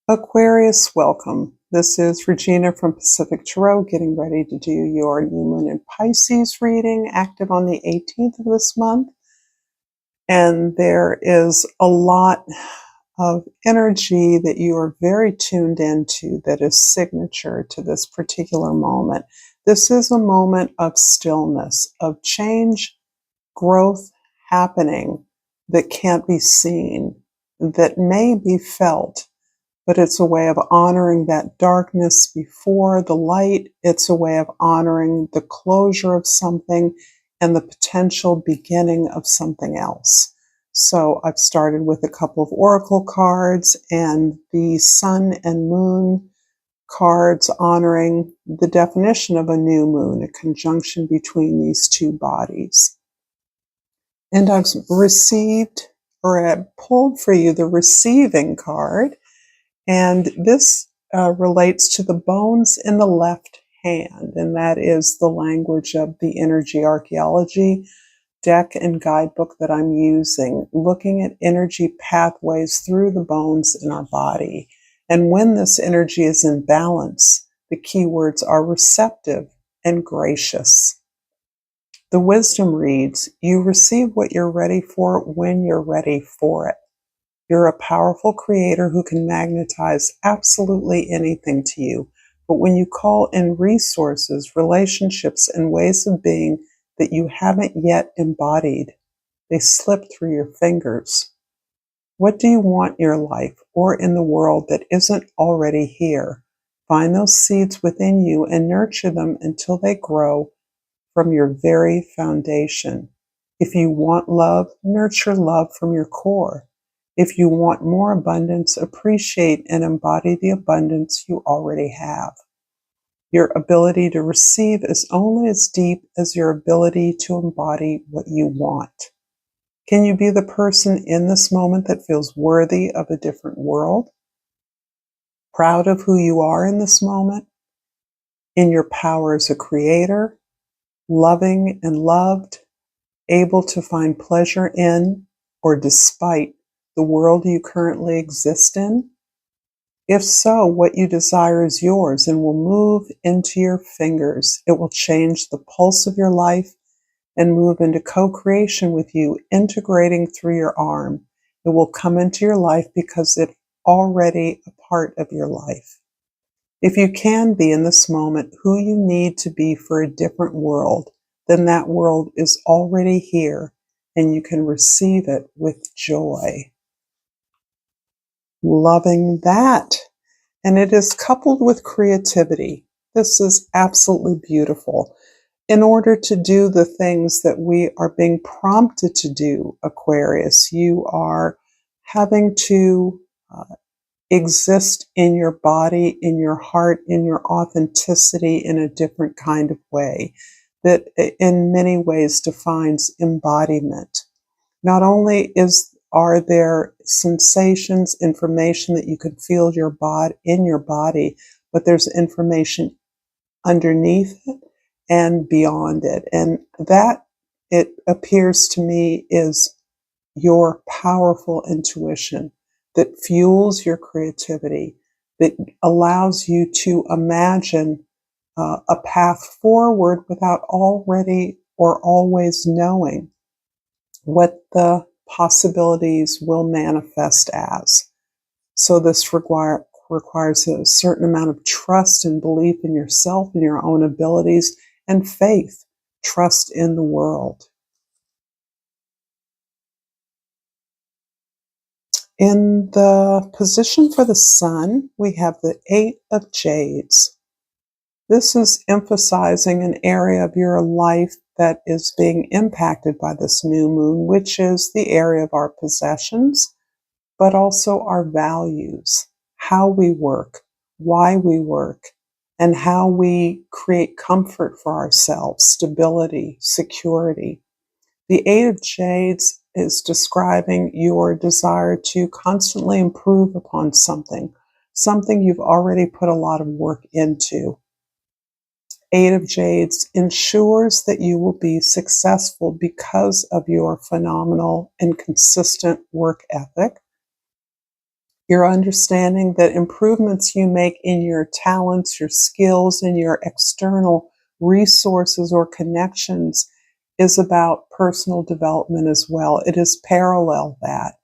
Aquarius, welcome. This is Regina from Pacific Tarot, getting ready to do your new moon in Pisces reading, active on the 18th of this month. And there is a lot of energy that you are very tuned into that is signature to this particular moment. This is a moment of stillness, of change, growth happening that can't be seen, that may be felt. But it's a way of honoring that darkness before the light. It's a way of honoring the closure of something and the potential beginning of something else. So I've started with a couple of oracle cards and the sun and moon cards honoring the definition of a new moon, a conjunction between these two bodies. And I've received, or I pulled for you, the receiving card. And this relates to the bones in the left hand, and that is the language of the energy archaeology deck and guidebook that I'm using, looking at energy pathways through the bones in our body. And when this energy is in balance, the keywords are receptive and gracious. The wisdom reads, "You receive what you're ready for when you're ready for it. You're a powerful creator who can magnetize absolutely anything to you. But when you call in resources, relationships, and ways of being that you haven't yet embodied, they slip through your fingers. What do you want in your life or in the world that isn't already here? Find those seeds within you and nurture them until they grow from your very foundation. If you want love, nurture love from your core. If you want more abundance, appreciate and embody the abundance you already have. Your ability to receive is only as deep as your ability to embody what you want. Can you be the person in this moment that feels worthy of a different world? Proud of who you are in this moment? In your power as a creator? Loving and loved? Able to find pleasure in or despite the world you currently exist in? If so, what you desire is yours and will move into your fingers. It will change the pulse of your life and move into co-creation with you, integrating through your arm. It will come into your life because it's already a part of your life. If you can be in this moment who you need to be for a different world, then that world is already here and you can receive it with joy." Loving that. And it is coupled with creativity. This is absolutely beautiful. In order to do the things that we are being prompted to do, Aquarius, you are having to exist in your body, in your heart, in your authenticity in a different kind of way that in many ways defines embodiment. Not only are there sensations, information that you can feel in your body, but there's information underneath it and beyond it. And that, it appears to me, is your powerful intuition that fuels your creativity, that allows you to imagine a path forward without already or always knowing what the possibilities will manifest as. So this requires a certain amount of trust and belief in yourself and your own abilities, and faith, trust in the world. In the position for the sun, we have the 8 of Jades. This is emphasizing an area of your life that is being impacted by this new moon, which is the area of our possessions, but also our values, how we work, why we work, and how we create comfort for ourselves, stability, security. The 8 of Jades is describing your desire to constantly improve upon something you've already put a lot of work into. 8 of Jades ensures that you will be successful because of your phenomenal and consistent work ethic. You're understanding that improvements you make in your talents, your skills, and your external resources or connections is about personal development as well. It is parallel that.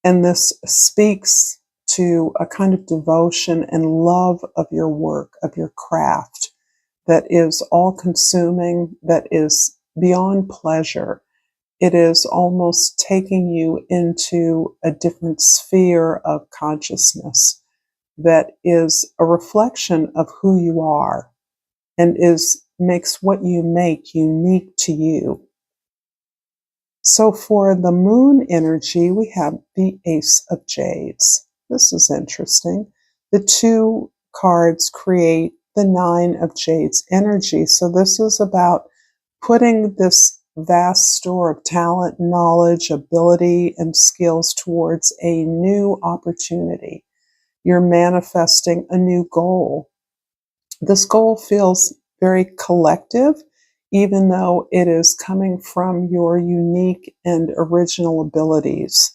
And this speaks to a kind of devotion and love of your work, of your craft, that is all consuming, that is beyond pleasure. It is almost taking you into a different sphere of consciousness that is a reflection of who you are and makes what you make unique to you. So for the moon energy, we have the Ace of Jades. This is interesting. The two cards create the Nine of Jades energy. So this is about putting this vast store of talent, knowledge, ability, and skills towards a new opportunity. You're manifesting a new goal. This goal feels very collective, even though it is coming from your unique and original abilities.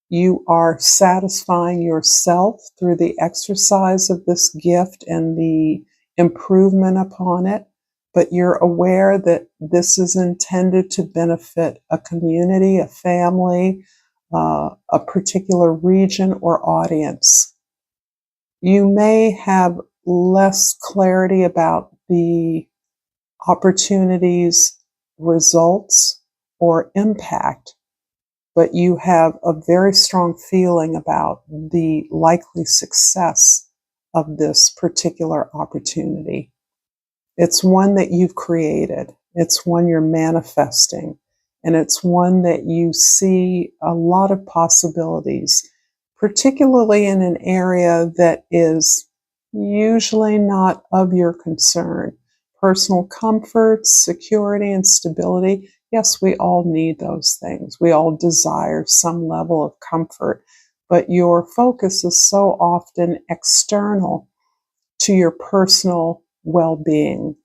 You are satisfying yourself through the exercise of this gift and the improvement upon it, but you're aware that this is intended to benefit a community, a family, a particular region or audience. You may have less clarity about the opportunities, results, or impact, but you have a very strong feeling about the likely success of this particular opportunity. It's one that you've created. It's one you're manifesting. And it's one that you see a lot of possibilities, particularly in an area that is usually not of your concern. Personal comfort, security, and stability. Yes, we all need those things. We all desire some level of comfort, but your focus is so often external to your personal well-being.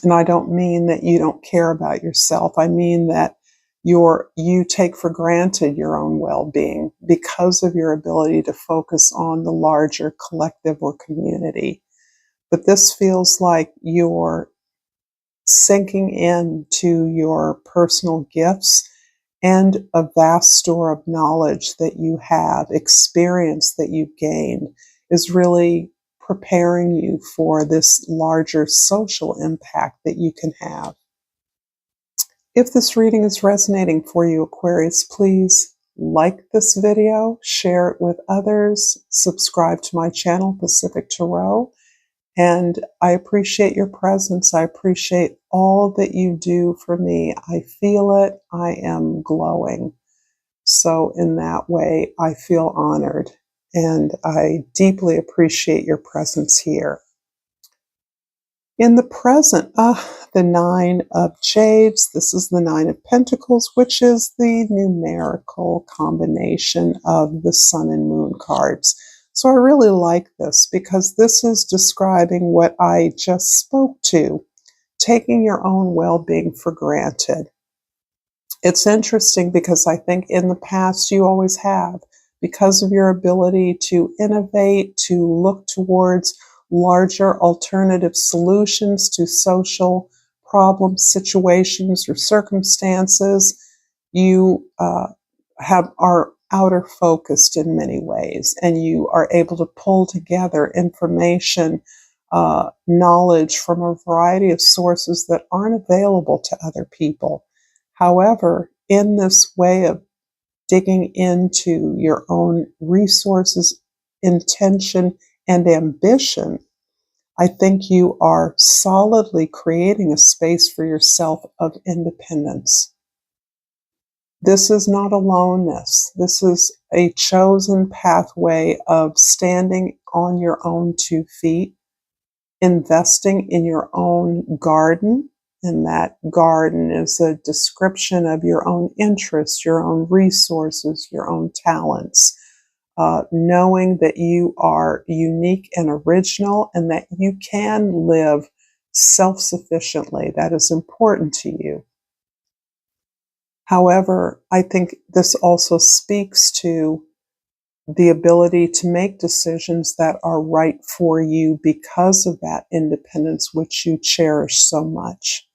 And I don't mean that you don't care about yourself. I mean that you take for granted your own well-being because of your ability to focus on the larger collective or community. But this feels like you're sinking into your personal gifts and a vast store of knowledge that you have, experience that you've gained, is really preparing you for this larger social impact that you can have. If this reading is resonating for you, Aquarius, please like this video, share it with others, subscribe to my channel, Pacific Tarot, and I appreciate your presence. I appreciate all that you do for me. I feel it. I am glowing. So in that way, I feel honored, and I deeply appreciate your presence here. In the present, the Nine of Jades, this is the Nine of Pentacles, which is the numerical combination of the Sun and Moon cards. So I really like this because this is describing what I just spoke to, taking your own well-being for granted. It's interesting because I think in the past you always have, because of your ability to innovate, to look towards larger alternative solutions to social problems, situations, or circumstances. You are outer focused in many ways, and you are able to pull together information, knowledge from a variety of sources that aren't available to other people. However, in this way of digging into your own resources, intention, and ambition, I think you are solidly creating a space for yourself of independence. This is not aloneness. This is a chosen pathway of standing on your own 2 feet, investing in your own garden. And that garden is a description of your own interests, your own resources, your own talents. Knowing that you are unique and original and that you can live self-sufficiently. That is important to you. However, I think this also speaks to the ability to make decisions that are right for you because of that independence, which you cherish so much.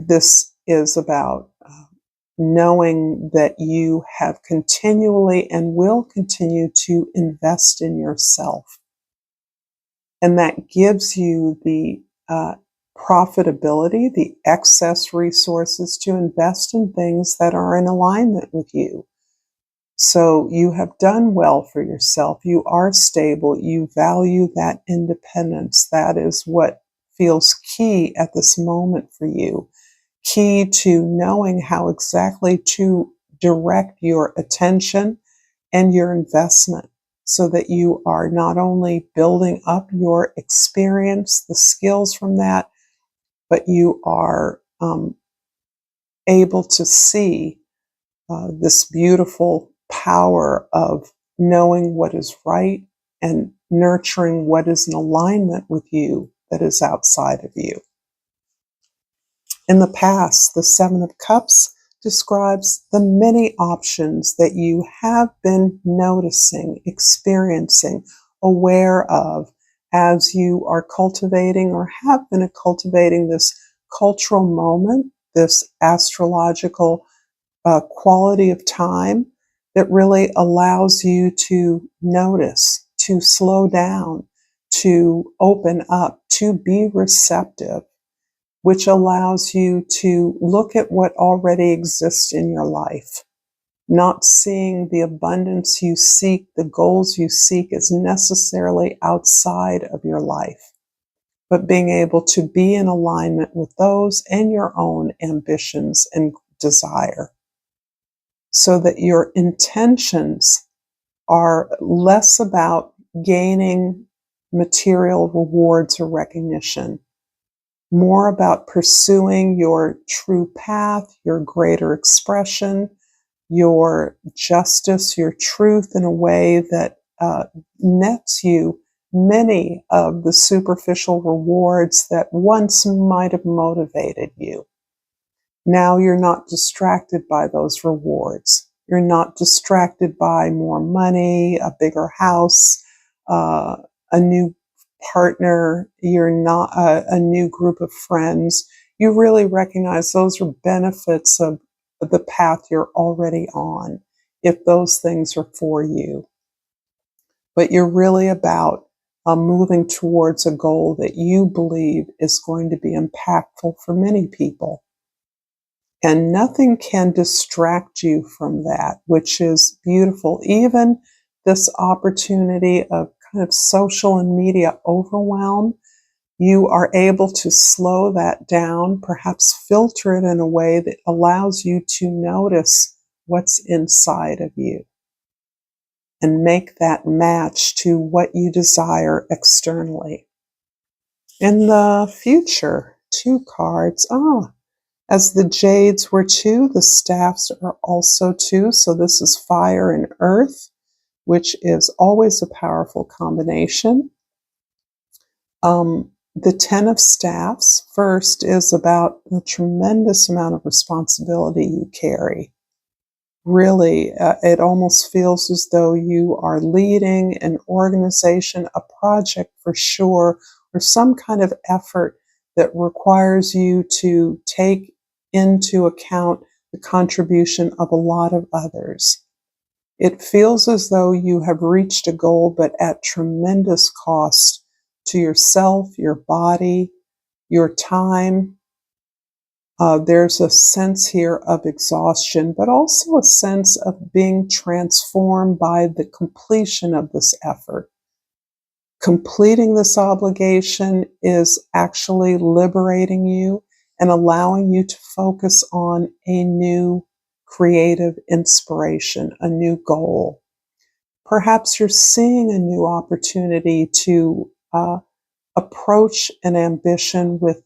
This is about knowing that you have continually and will continue to invest in yourself. And that gives you the profitability, the excess resources to invest in things that are in alignment with you. So you have done well for yourself. You are stable. You value that independence. That is what feels key at this moment for you. Key to knowing how exactly to direct your attention and your investment so that you are not only building up your experience, the skills from that, but you are able to see this beautiful power of knowing what is right and nurturing what is in alignment with you that is outside of you. In the past, the Seven of Cups describes the many options that you have been noticing, experiencing, aware of as you are cultivating or have been cultivating this cultural moment, this astrological quality of time that really allows you to notice, to slow down, to open up, to be receptive, which allows you to look at what already exists in your life, not seeing the abundance you seek, the goals you seek as necessarily outside of your life, but being able to be in alignment with those and your own ambitions and desire, so that your intentions are less about gaining material rewards or recognition, more about pursuing your true path, your greater expression, your justice, your truth in a way that nets you many of the superficial rewards that once might have motivated you. Now you're not distracted by those rewards. You're not distracted by more money, a bigger house, a new partner. You're not a new group of friends. You really recognize those are benefits of the path you're already on, if those things are for you. But you're really about moving towards a goal that you believe is going to be impactful for many people. And nothing can distract you from that, which is beautiful. Even this opportunity of kind of social and media overwhelm, you are able to slow that down, perhaps filter it in a way that allows you to notice what's inside of you and make that match to what you desire externally. In the future, 2 cards. As the jades were 2, the staffs are also 2. So this is fire and earth, which is always a powerful combination. The 10 of staffs first is about the tremendous amount of responsibility you carry. Really, it almost feels as though you are leading an organization, a project for sure, or some kind of effort that requires you to take into account the contribution of a lot of others. It feels as though you have reached a goal, but at tremendous cost to yourself, your body, your time. There's a sense here of exhaustion, but also a sense of being transformed by the completion of this effort. Completing this obligation is actually liberating you and allowing you to focus on a new creative inspiration, a new goal. Perhaps you're seeing a new opportunity to approach an ambition with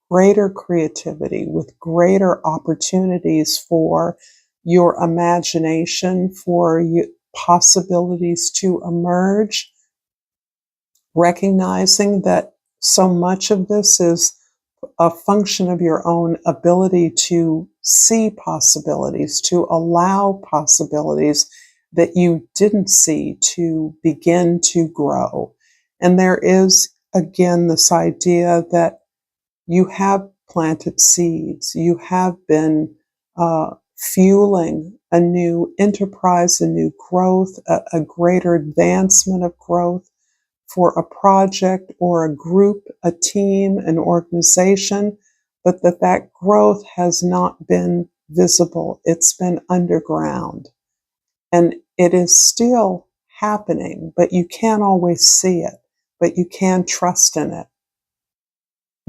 greater creativity, with greater opportunities for your imagination, for possibilities to emerge, recognizing that so much of this is a function of your own ability to see possibilities, to allow possibilities that you didn't see to begin to grow. And there is, again, this idea that you have planted seeds, you have been fueling a new enterprise, a new growth, a greater advancement of growth for a project or a group, a team, an organization, but that growth has not been visible. It's been underground. And it is still happening, but you can't always see it, but you can trust in it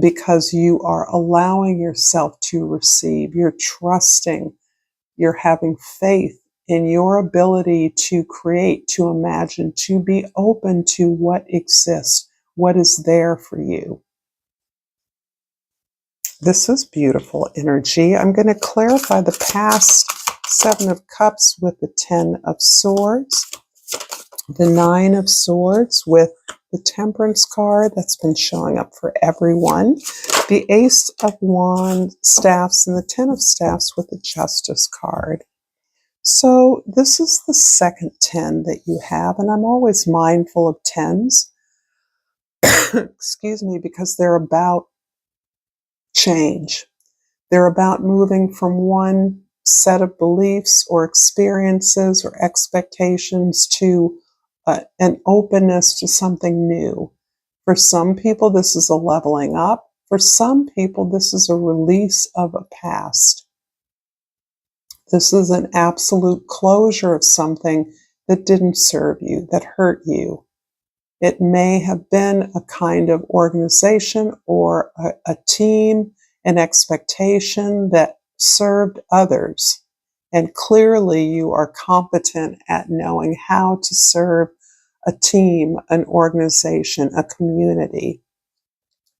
because you are allowing yourself to receive. You're trusting, you're having faith in your ability to create, to imagine, to be open to what exists, what is there for you. This is beautiful energy. I'm going to clarify the past Seven of Cups with the Ten of Swords, the Nine of Swords with the Temperance card that's been showing up for everyone, the Ace of Wands, Staffs, and the Ten of Staffs with the Justice card. So this is the second 10 that you have, and I'm always mindful of 10s, excuse me, because they're about change. They're about moving from one set of beliefs or experiences or expectations to an openness to something new. For some people, this is a leveling up. For some people, this is a release of a past. This is an absolute closure of something that didn't serve you, that hurt you. It may have been a kind of organization or a team, an expectation that served others. And clearly you are competent at knowing how to serve a team, an organization, a community.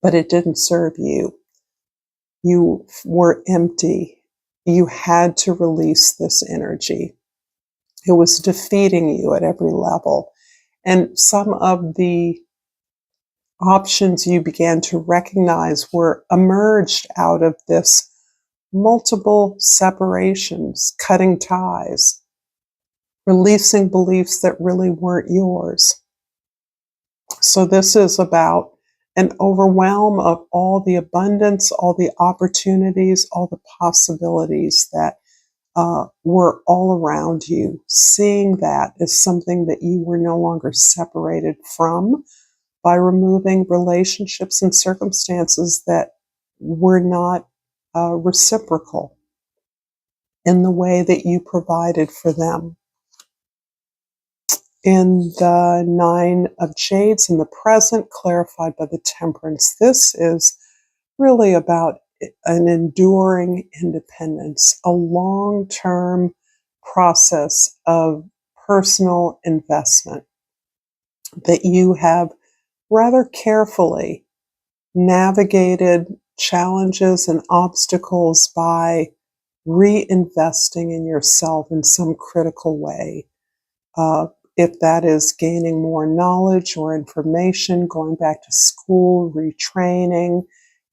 But it didn't serve you. You were empty. You had to release this energy. It was defeating you at every level. And some of the options you began to recognize were emerged out of this multiple separations, cutting ties, releasing beliefs that really weren't yours. So this is about an overwhelm of all the abundance, all the opportunities, all the possibilities that were all around you. Seeing that as something that you were no longer separated from by removing relationships and circumstances that were not reciprocal in the way that you provided for them. In the Nine of Jades in the present, clarified by the Temperance, this is really about an enduring independence, a long-term process of personal investment that you have rather carefully navigated challenges and obstacles by reinvesting in yourself in some critical way. If that is gaining more knowledge or information, going back to school, retraining,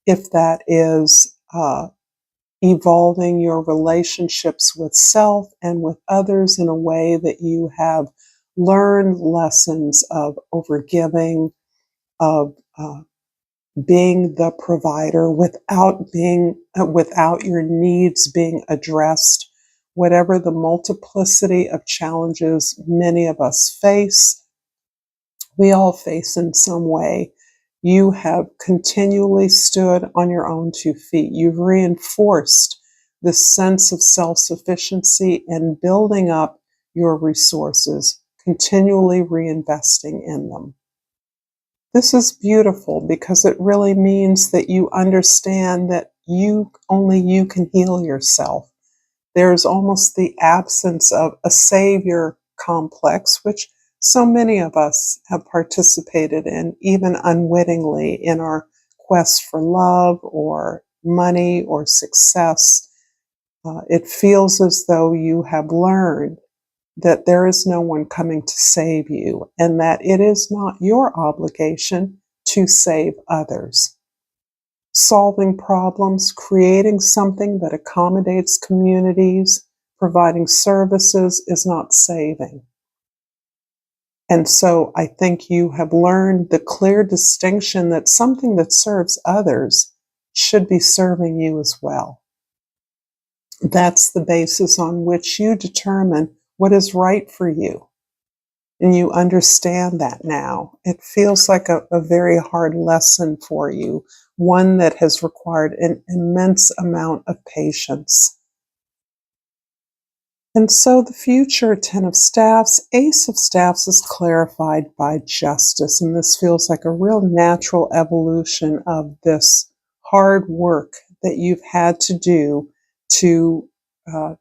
if that is evolving your relationships with self and with others in a way that you have learned lessons of overgiving, of being the provider without your needs being addressed. Whatever the multiplicity of challenges many of us face, we all face in some way. You have continually stood on your own 2 feet. You've reinforced this sense of self-sufficiency and building up your resources, continually reinvesting in them. This is beautiful because it really means that you understand that only you can heal yourself. There's almost the absence of a savior complex, which so many of us have participated in, even unwittingly, in our quest for love or money or success. It feels as though you have learned that there is no one coming to save you and that it is not your obligation to save others. Solving problems, creating something that accommodates communities, providing services is not saving. And so I think you have learned the clear distinction that something that serves others should be serving you as well. That's the basis on which you determine what is right for you. And you understand that now. It feels like a very hard lesson for you, one that has required an immense amount of patience. And so the future, Ten of Staffs, Ace of Staffs is clarified by justice. And this feels like a real natural evolution of this hard work that you've had to do to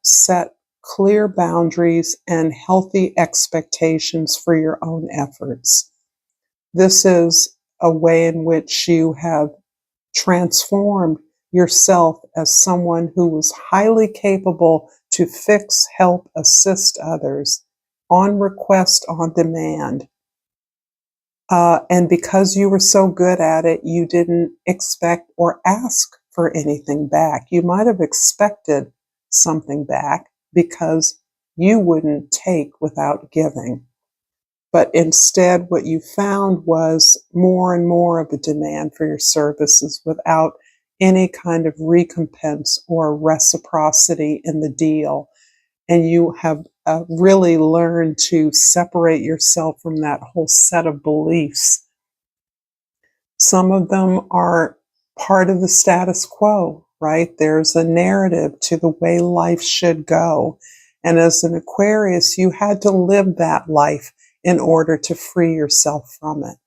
set clear boundaries and healthy expectations for your own efforts. This is a way in which you have transformed yourself as someone who was highly capable to fix, help, assist others on request, on demand. And because you were so good at it, you didn't expect or ask for anything back. You might have expected something back because you wouldn't take without giving. But instead, what you found was more and more of a demand for your services without any kind of recompense or reciprocity in the deal. And you have really learned to separate yourself from that whole set of beliefs. Some of them are part of the status quo, right? There's a narrative to the way life should go. And as an Aquarius, you had to live that life in order to free yourself from it.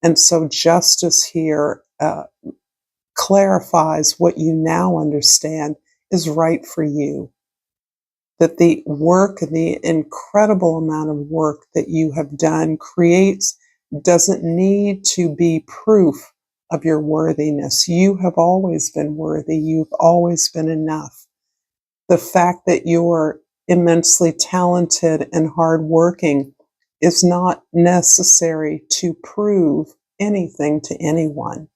And so justice here clarifies what you now understand is right for you. That the work, the incredible amount of work that you have done doesn't need to be proof of your worthiness. You have always been worthy. You've always been enough. The fact that you're immensely talented and hardworking is not necessary to prove anything to anyone.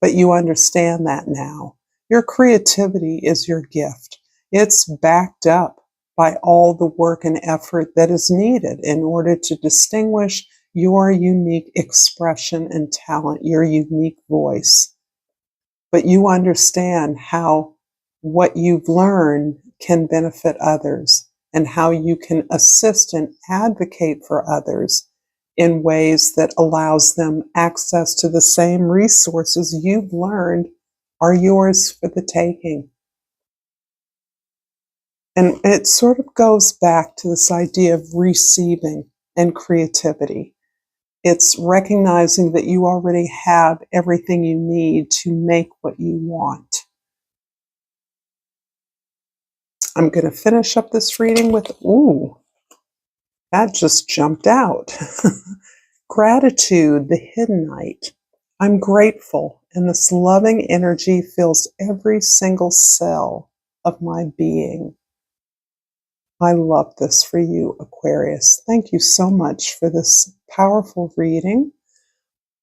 But you understand that now. Your creativity is your gift. It's backed up by all the work and effort that is needed in order to distinguish your unique expression and talent, your unique voice. But you understand how what you've learned can benefit others and how you can assist and advocate for others in ways that allows them access to the same resources you've learned are yours for the taking. And it sort of goes back to this idea of receiving and creativity. It's recognizing that you already have everything you need to make what you want. I'm going to finish up this reading with, ooh, that just jumped out. Gratitude, the Hiddenite. I'm grateful, and this loving energy fills every single cell of my being. I love this for you, Aquarius. Thank you so much for this powerful reading.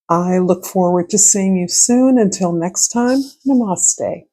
I look forward to seeing you soon. Until next time, namaste.